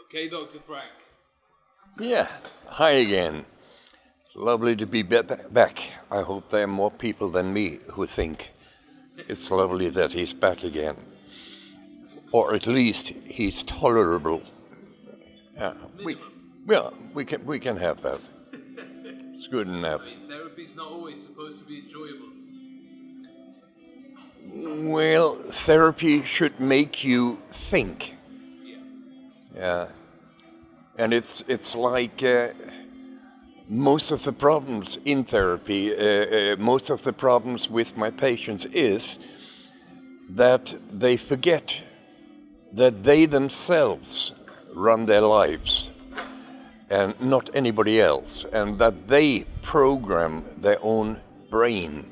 Okay, Dr. Frank. Yeah, hi again. It's lovely to be back. I hope there are more people than me who think it's lovely that he's back again. Or at least he's tolerable. Yeah, we can have that. It's good enough. I mean, therapy's not always supposed to be enjoyable. Well, therapy should make you think. Yeah. Yeah. And it's like most of the problems in therapy, most of the problems with my patients is that they forget that they themselves run their lives and not anybody else, and that they program their own brain.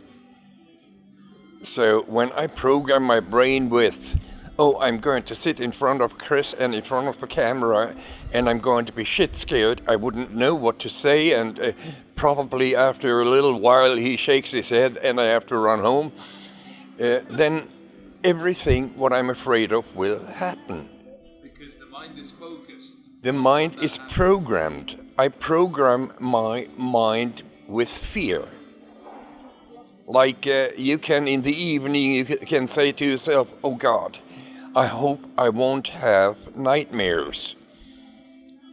So when I program my brain with, oh, I'm going to sit in front of Chris and in front of the camera and I'm going to be shit scared, I wouldn't know what to say, and probably after a little while he shakes his head and I have to run home, then everything what I'm afraid of will happen. Because the mind is focused. The mind is programmed. I program my mind with fear. Like you can, in the evening, you can say to yourself, oh God, I hope I won't have nightmares.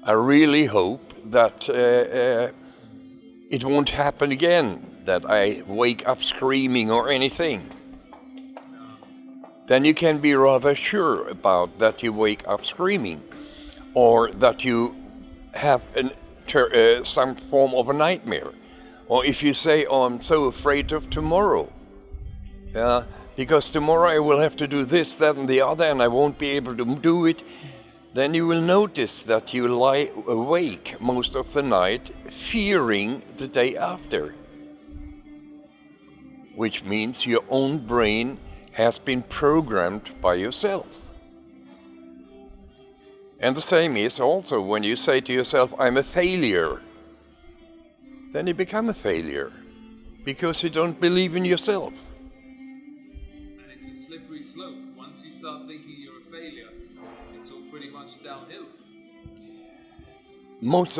I really hope that it won't happen again, that I wake up screaming or anything. Then you can be rather sure about that you wake up screaming, or that you have some form of a nightmare. Or if you say, oh, I'm so afraid of tomorrow, because tomorrow I will have to do this, that, and the other, and I won't be able to do it, then you will notice that you lie awake most of the night fearing the day after. Which means your own brain has been programmed by yourself. And the same is also when you say to yourself, I'm a failure. Then you become a failure because you don't believe in yourself. And it's a slippery slope. Once you start thinking you're a failure, it's all pretty much downhill.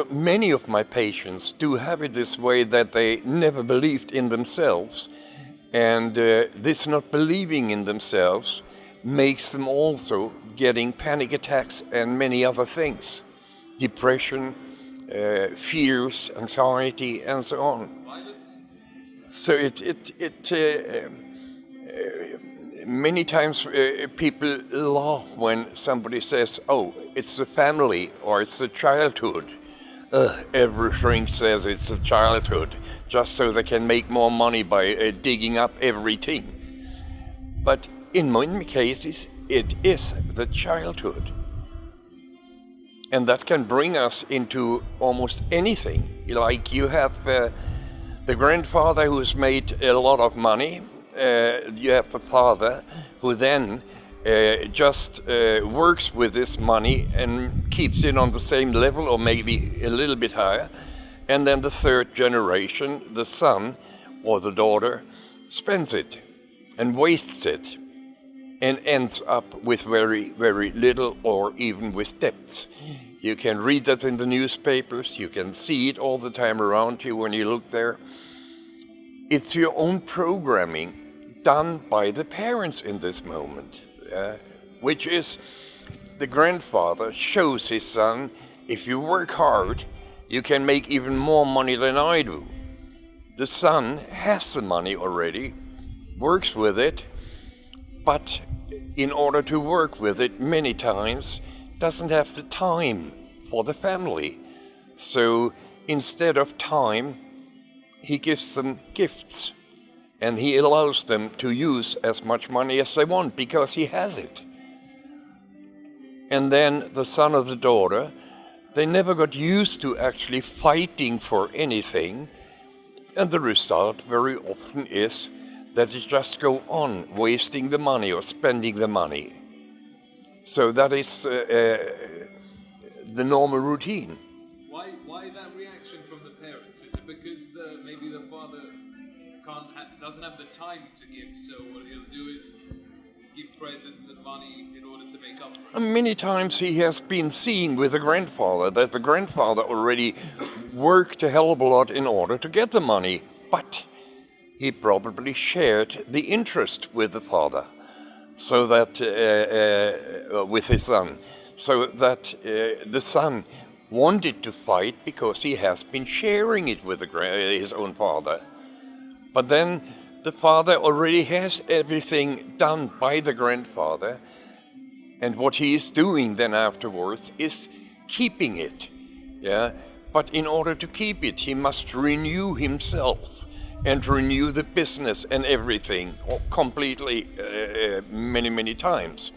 Many of my patients do have it this way, that they never believed in themselves, and this not believing in themselves makes them also getting panic attacks and many other things, depression, fears, anxiety, and so on. So many times people laugh when somebody says, oh, it's the family or it's the childhood. Everything says it's the childhood, just so they can make more money by digging up everything. But in many cases, it is the childhood. And that can bring us into almost anything. Like you have the grandfather who's made a lot of money. You have the father who then just works with this money and keeps it on the same level or maybe a little bit higher. And then the third generation, the son or the daughter, spends it and wastes it and ends up with very, very little or even with debts. You can read that in the newspapers, you can see it all the time around you when you look there. It's your own programming done by the parents in this moment, which is the grandfather shows his son, if you work hard, you can make even more money than I do. The son has the money already, works with it, but in order to work with it many times, doesn't have the time for the family. So instead of time, he gives them gifts and he allows them to use as much money as they want because he has it. And then the son or the daughter, they never got used to actually fighting for anything, and the result very often is that they just go on wasting the money or spending the money. So that is the normal routine. Why that reaction from the parents? Is it because maybe the father doesn't have the time to give, so what he'll do is give presents and money in order to make up for it. Many times he has been seen with the grandfather, that the grandfather already worked a hell of a lot in order to get the money, but he probably shared the interest with the father, so that with his son, so that the son wanted to fight because he has been sharing it with his own father. But then the father already has everything done by the grandfather, and what he is doing then afterwards is keeping it. Yeah, but in order to keep it, he must renew himself and renew the business and everything completely many times,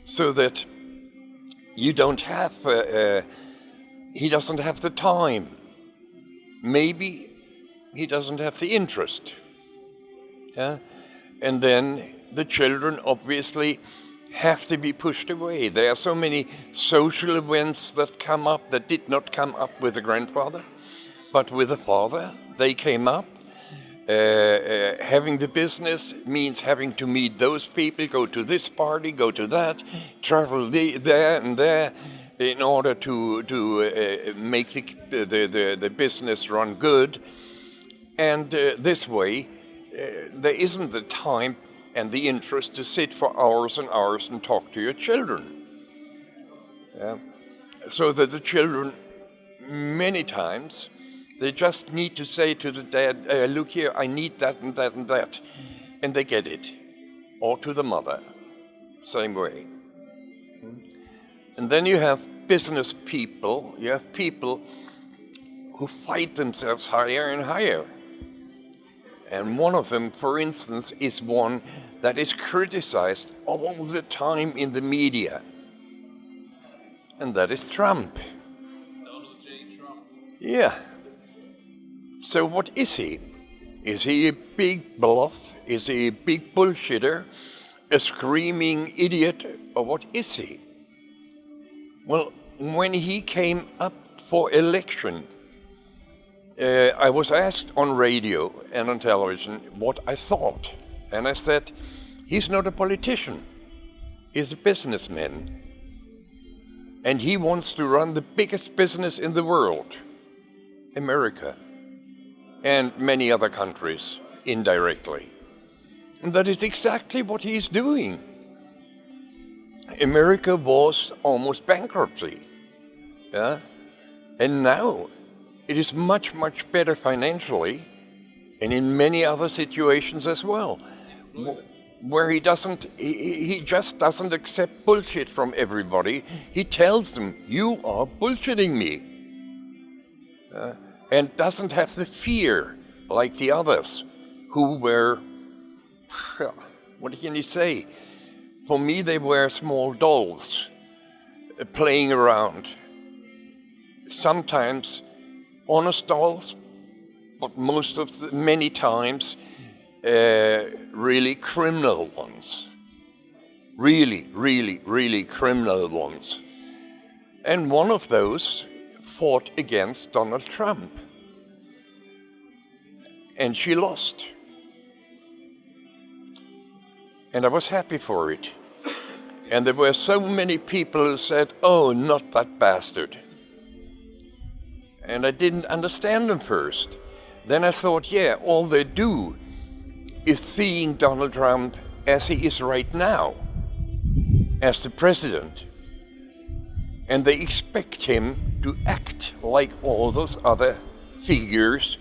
so that you don't have he doesn't have the time, maybe he doesn't have the interest. Yeah, and then the children obviously have to be pushed away. There are so many social events that come up that did not come up with the grandfather, but with the father they came up. Having the business means having to meet those people, go to this party, go to that, travel there and there, in order to make the business run good. And this way, there isn't the time and the interest to sit for hours and hours and talk to your children. So that the children, many times, they just need to say to the dad, look here, I need that and that and that. And they get it. Or to the mother, same way. And then you have business people, you have people who fight themselves higher and higher. And one of them, for instance, is one that is criticized all the time in the media. And that is Trump. Donald J. Trump. Yeah. So what is he? Is he a big bluff? Is he a big bullshitter? A screaming idiot? Or what is he? Well, when he came up for election, I was asked on radio and on television what I thought. And I said, he's not a politician. He's a businessman. And he wants to run the biggest business in the world, America. And many other countries, indirectly. And that is exactly what he's doing. America was almost bankruptcy. Yeah? And now it is much better financially, and in many other situations as well, where he just doesn't accept bullshit from everybody. He tells them, you are bullshitting me. And doesn't have the fear like the others who were, what can you say? For me, they were small dolls playing around. Sometimes honest dolls, but many times really criminal ones. Really criminal ones. And one of those fought against Donald Trump. And she lost. And I was happy for it. And there were so many people who said, oh, not that bastard. And I didn't understand them first. Then I thought, yeah, all they do is seeing Donald Trump as he is right now, as the president. And they expect him to act like all those other figures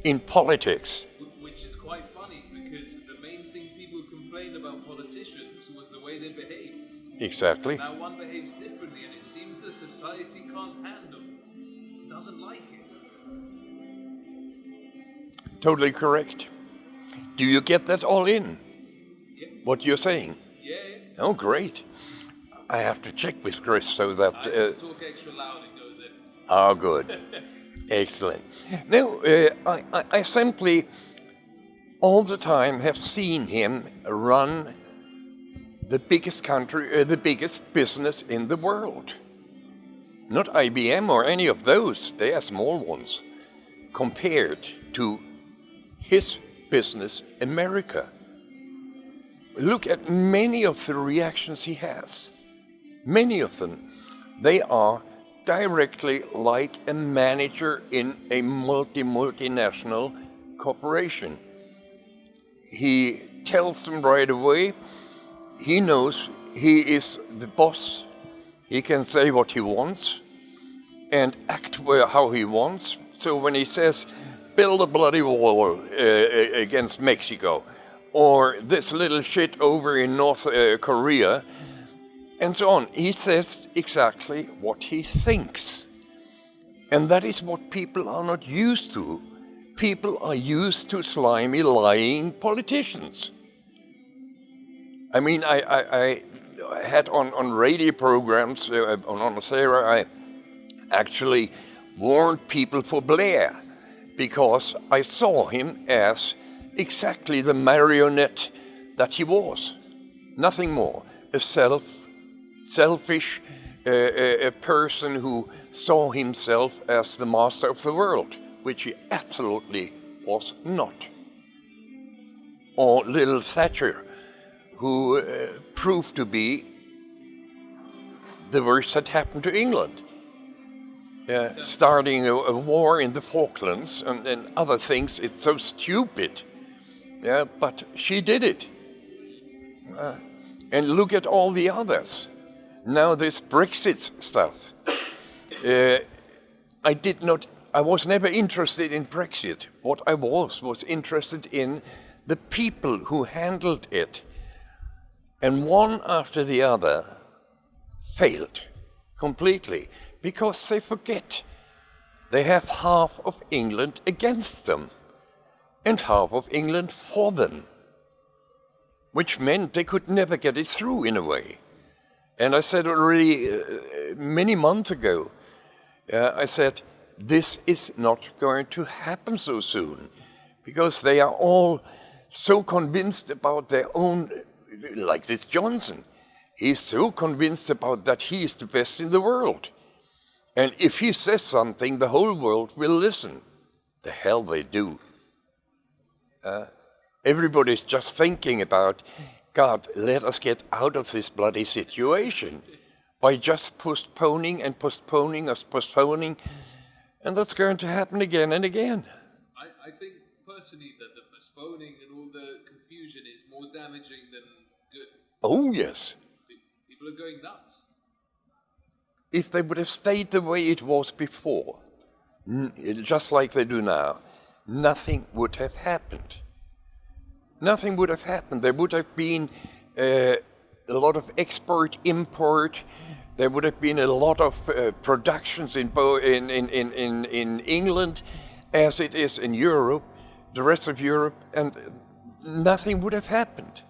in politics. Which is quite funny, because the main thing people complained about politicians was the way they behaved. Exactly. Now one behaves differently, and it seems that society can't handle, doesn't like it. Totally correct. Do you get that all in? Yeah. What you're saying? Yeah. Oh, great. I have to check with Chris so that... I just talk extra loud, it goes in. Oh, good. Excellent. No, I simply all the time have seen him run the biggest country, the biggest business in the world. Not IBM or any of those, they are small ones, compared to his business, America. look at many of the reactions he has. Many of them, they are directly like a manager in a multinational corporation. He tells them right away, he knows he is the boss. He can say what he wants and act how he wants. So when he says, build a bloody wall against Mexico, or this little shit over in North Korea, and so on, he says exactly what he thinks. And that is what people are not used to. People are used to slimy, lying politicians. I mean, I had on radio programs, on Sarah, I actually warned people for Blair, because I saw him as exactly the marionette that he was. Nothing more. A selfish a person who saw himself as the master of the world, which he absolutely was not. Or little Thatcher, who proved to be the worst that happened to England. Starting a war in the Falklands and other things. It's so stupid. But she did it. And look at all the others. Now this Brexit stuff. I was never interested in Brexit. What I was interested in the people who handled it. And one after the other failed completely, because they forget they have half of England against them and half of England for them, which meant they could never get it through in a way. And I said already many months ago, I said, this is not going to happen so soon, because they are all so convinced about their own, like this Johnson. He's so convinced about that he is the best in the world. And if he says something, the whole world will listen. The hell they do. Everybody's just thinking about, God, let us get out of this bloody situation by just postponing and postponing us postponing. And that's going to happen again and again. I think personally that the postponing and all the confusion is more damaging than good. Oh, yes. People are going nuts. If they would have stayed the way it was before, just like they do now, nothing would have happened. Nothing would have happened. There would have been a lot of export, import. There would have been a lot of productions in England, as it is in Europe, the rest of Europe, and nothing would have happened.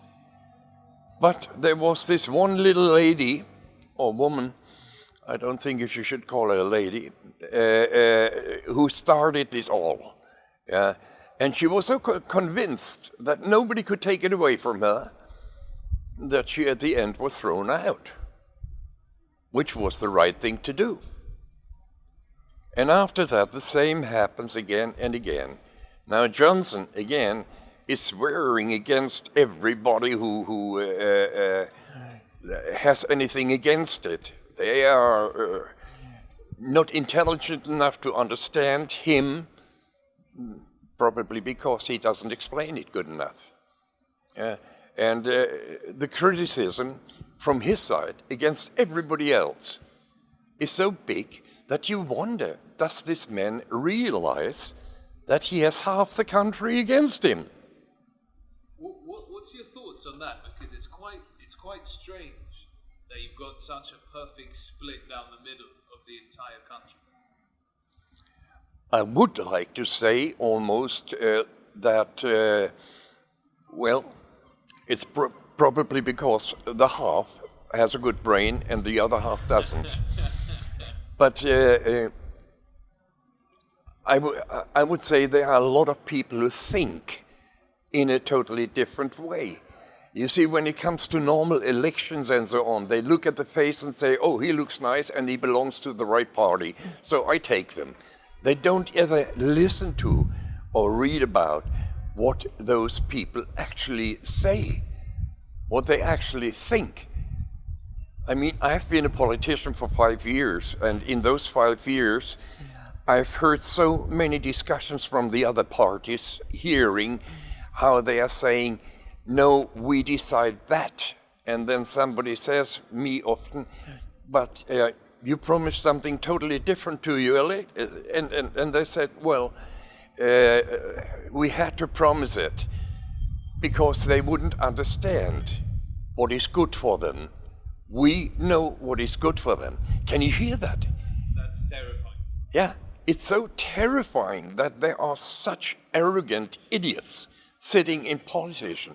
But there was this one little lady, or woman, I don't think if you should call her a lady, who started it all. And she was so convinced that nobody could take it away from her, that she at the end was thrown out, which was the right thing to do. And after that, the same happens again and again. Now Johnson, again, is swearing against everybody who has anything against it. They are not intelligent enough to understand him, probably because he doesn't explain it good enough. And the criticism from his side against everybody else is so big that you wonder, does this man realize that he has half the country against him? What's your thoughts on that? Because it's quite strange that you've got such a perfect split down the middle of the entire country. I would like to say almost that, well, it's probably because the half has a good brain and the other half doesn't. But I would say there are a lot of people who think in a totally different way. You see, when it comes to normal elections and so on, they look at the face and say, oh, he looks nice and he belongs to the right party, so I take them. They don't ever listen to or read about what those people actually say. what they actually think. I mean, I've been a politician for 5 years, and in those 5 years, I've heard so many discussions from the other parties, hearing how they are saying, no, we decide that. And then somebody says, me often, but you promised something totally different to you, Elliot. And they said, well, we had to promise it because they wouldn't understand what is good for them. We know what is good for them. Can you hear that? That's terrifying. Yeah, it's so terrifying that there are such arrogant idiots sitting in politics.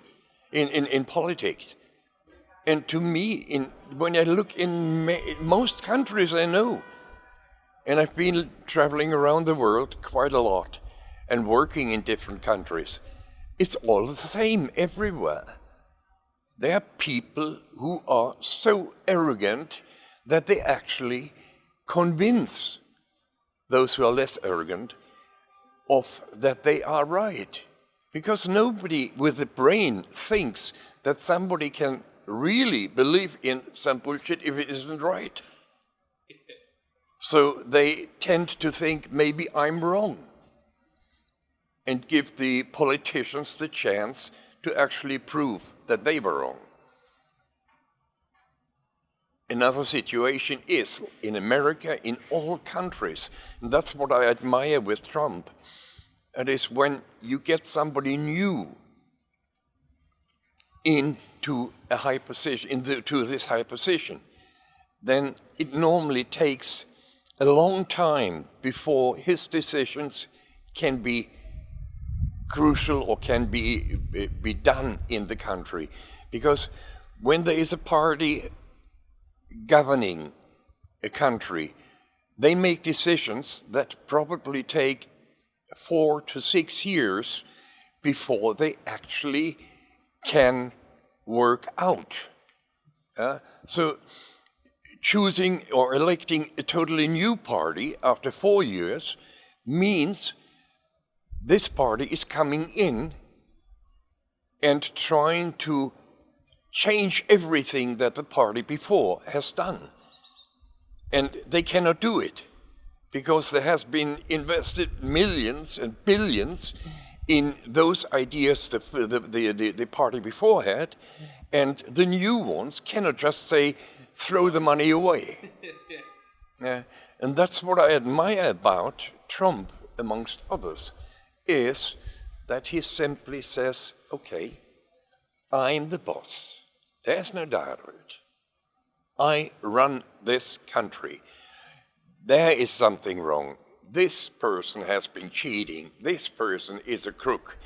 And to me, when I look in most countries I know, and I've been traveling around the world quite a lot and working in different countries, it's all the same everywhere. There are people who are so arrogant that they actually convince those who are less arrogant of that they are right. Because nobody with a brain thinks that somebody can really believe in some bullshit if it isn't right. So they tend to think maybe I'm wrong and give the politicians the chance to actually prove that they were wrong. Another situation is in America, in all countries, and that's what I admire with Trump. It is when you get somebody new into a high position, into this high position, then it normally takes a long time before his decisions can be crucial or can be done in the country. Because when there is a party governing a country, they make decisions that probably take 4 to 6 years before they actually can work out. So choosing or electing a totally new party after 4 years means this party is coming in and trying to change everything that the party before has done. And they cannot do it because there has been invested millions and billions in those ideas the party before had, and the new ones cannot just say, throw the money away. And that's what I admire about Trump, amongst others, is that he simply says, okay, I'm the boss. There's no doubt of it. I run this country. There is something wrong. This person has been cheating. This person is a crook.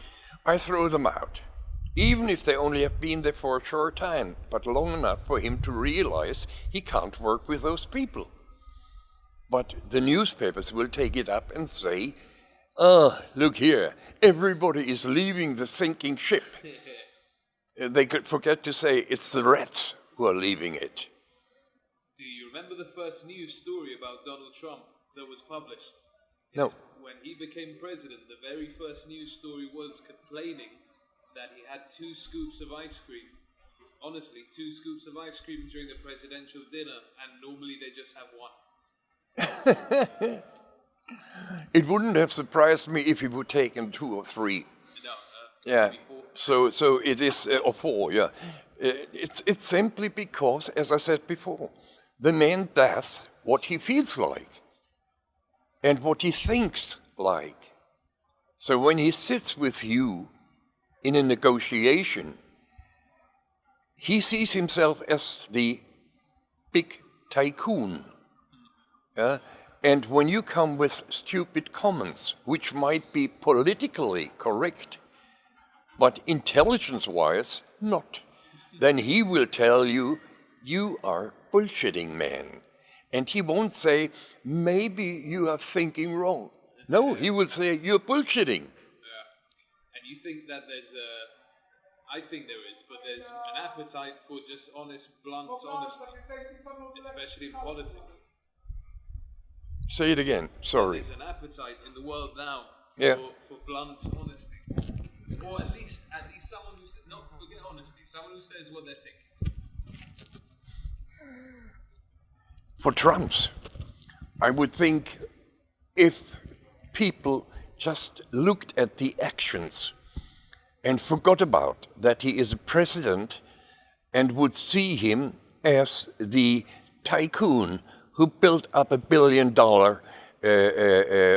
I throw them out, even if they only have been there for a short time, but long enough for him to realize he can't work with those people. But the newspapers will take it up and say, oh, look here, everybody is leaving the sinking ship. They could forget to say it's the rats who are leaving it. Do you remember the first news story about Donald Trump that was published? No. When he became president, the very first news story was complaining that he had 2 scoops of ice cream. Honestly, 2 scoops of ice cream during the presidential dinner, and normally they just have 1. It wouldn't have surprised me if he would taken 2 or 3. No, yeah. Maybe 4. So it is, or 4, yeah. It's simply because, as I said before, the man does what he feels like and what he thinks like. So when he sits with you in a negotiation, he sees himself as the big tycoon. And when you come with stupid comments, which might be politically correct, but intelligence-wise not, then he will tell you, you are bullshitting, man. And he won't say, maybe you are thinking wrong. No, he will say, you're bullshitting. Yeah. And you think that I think there is, but there's an appetite for just honest, blunt honesty, especially in politics. Say it again, sorry. There's an appetite in the world now Yeah. for blunt honesty. Or at least someone who's not forget honesty, someone who says what they think. For Trump's, I would think if people just looked at the actions and forgot about that he is a president and would see him as the tycoon who built up $1 billion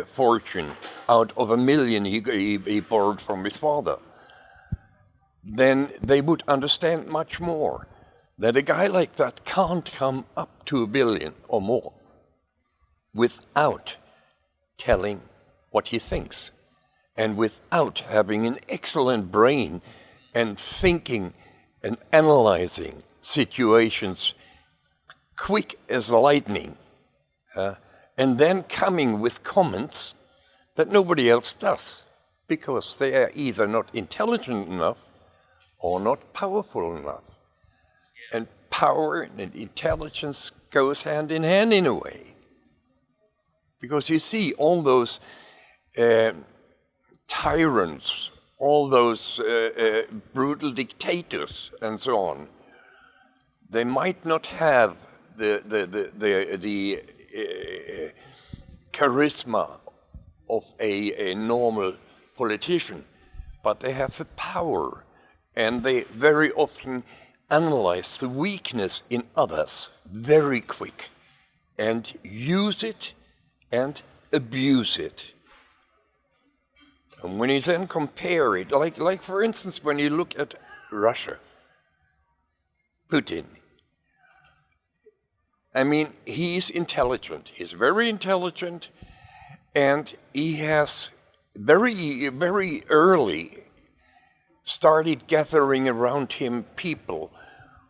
fortune out of $1 million he borrowed from his father, then they would understand much more that a guy like that can't come up to $1 billion or more without telling what he thinks and without having an excellent brain and thinking and analyzing situations quick as lightning, and then coming with comments that nobody else does because they are either not intelligent enough or not powerful enough. And power and intelligence goes hand in hand in a way. Because you see all those tyrants, all those brutal dictators and so on, they might not have the charisma of a normal politician, but they have the power, and they very often analyze the weakness in others very quick and use it and abuse it. And when you then compare it, like for instance, when you look at Russia, Putin, I mean, he's intelligent, he's very intelligent, and he has very early started gathering around him people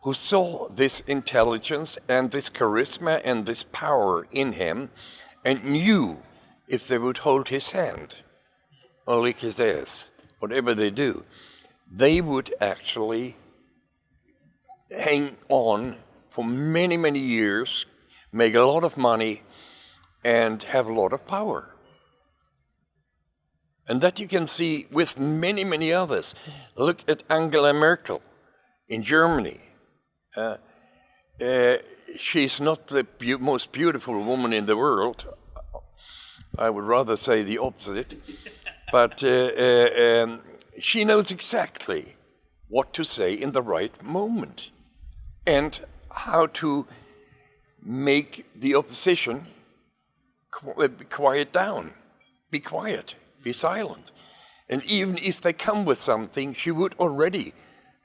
who saw this intelligence and this charisma and this power in him and knew if they would hold his hand or lick his ass, whatever they do, they would actually hang on for many, many years, make a lot of money, and have a lot of power. And that you can see with many, many others. Look at Angela Merkel in Germany. She's not the most beautiful woman in the world. I would rather say the opposite. But she knows exactly what to say in the right moment and how to make the opposition quiet down, be quiet, be silent. And even if they come with something, she would already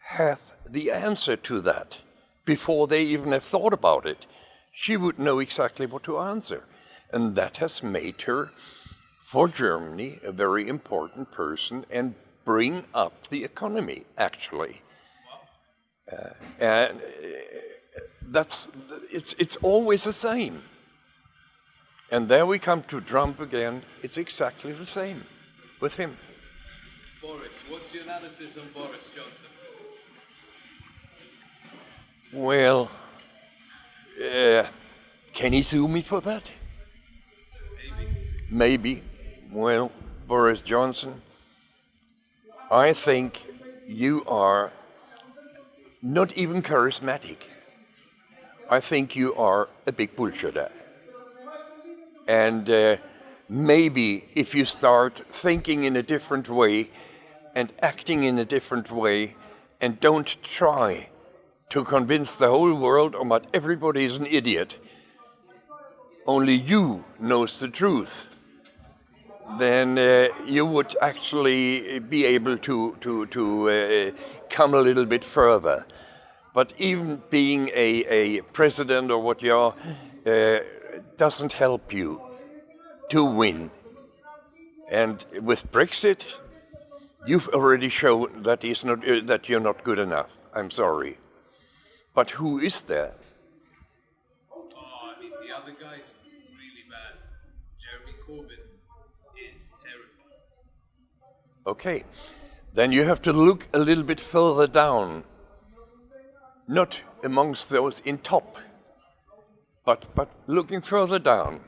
have the answer to that before they even have thought about it. She would know exactly what to answer. And that has made her, for Germany, a very important person and bring up the economy, actually. And it's always the same. And there we come to Trump again. It's exactly the same with him. Boris, what's your analysis on Boris Johnson? Well, can he sue me for that? Maybe. Well, Boris Johnson, I think you are not even charismatic. I think you are a big bullshitter. And maybe if you start thinking in a different way and acting in a different way and don't try to convince the whole world or that everybody is an idiot, only you knows the truth, then you would actually be able to come a little bit further. But even being a president or what you are doesn't help you to win. And with Brexit, you've already shown that that you're not good enough. I'm sorry. But who is there? I mean, the other guy's really bad. Jeremy Corbyn is terrifying. Okay, then you have to look a little bit further down. Not amongst those in top, but looking further down,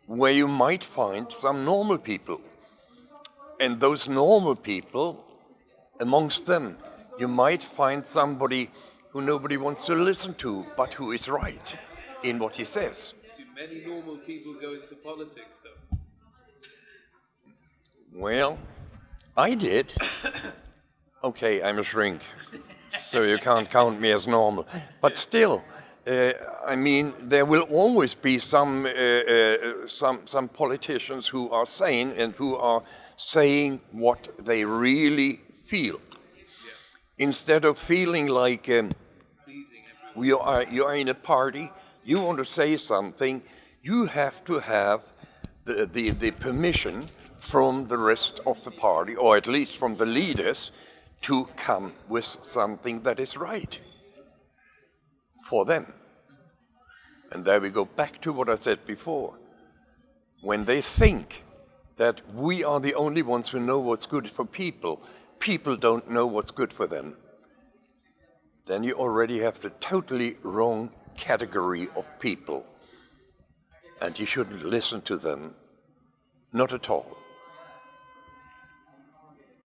where you might find some normal people. And those normal people Amongst them, you might find somebody who nobody wants to listen to, but who is right in what he says. Do many normal people go into politics, though? Well, I did. Okay, I'm a shrink, so you can't count me as normal. But still, I mean, there will always be some politicians who are sane and who are saying what they really feel, instead of feeling like you are in a party, you want to say something, you have to have the permission from the rest of the party, or at least from the leaders, to come with something that is right for them. And there we go back to what I said before. When they think that we are the only ones who know what's good for people, people don't know what's good for them, then you already have the totally wrong category of people. And you shouldn't listen to them. Not at all.